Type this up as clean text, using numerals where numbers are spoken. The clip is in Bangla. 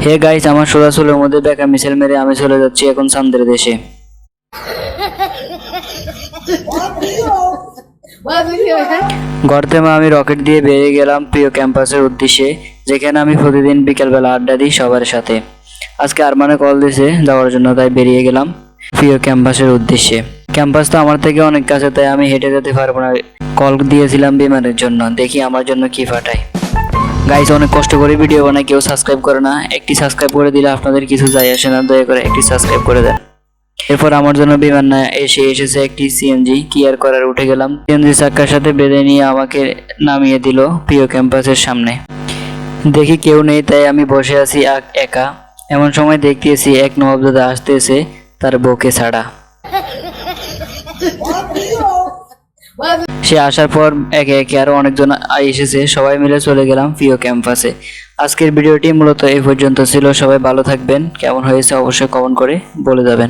হে গাইস, আমার সোজা চুলের মধ্যে বেকা মিছিল মেরে আমি চলে যাচ্ছি এখন চান্দের দেশে। ঘর থেকে আমি রকেট দিয়ে বেরিয়ে গেলাম প্রিয় ক্যাম্পাসের উদ্দেশ্যে, যেখানে আমি প্রতিদিন বিকেলবেলা আড্ডা দিই সবার সাথে। আজকে আরমানে কল দিয়েছে যাওয়ার জন্য, তাই বেরিয়ে গেলাম প্রিয় ক্যাম্পাসের উদ্দেশ্যে। ক্যাম্পাস তো আমার থেকে অনেক কাছে, তাই আমি হেঁটে যেতে পারবো না। কল দিয়েছিলাম বিমানের জন্য, দেখি আমার জন্য কি পাঠায়। গাইস, অনেক কষ্ট করে ভিডিও বানাই, কেউ সাবস্ক্রাইব করে না। একটি সাবস্ক্রাইব করে দিলে আপনাদের কিছু যায় আসে না, দয়া করে একটি সাবস্ক্রাইব করে দেন। এরপর আমার জন্য বিমান না এসেছে একটি সিএনজি, কি আর করার, উঠে গেলাম। সিএনজি চাক্কার সাথে বেঁধে নিয়ে আমাকে নামিয়ে দিল প্রিয় ক্যাম্পাসের সামনে। দেখি কেউ নেই, তাই আমি বসে আছি একা। এমন সময় দেখতেছি এক নবাবজাদা আসতেছে তার বউকে ছাড়া। সে আসার পর একে একে আরো অনেকজন এসেছে, সবাই মিলে চলে গেলাম প্রিয় ক্যাম্পাসে। আজকের ভিডিওটি মূলত এই পর্যন্ত ছিল। সবাই ভালো থাকবেন। কেমন হয়েছে অবশ্যই কমেন্ট করে বলে যাবেন।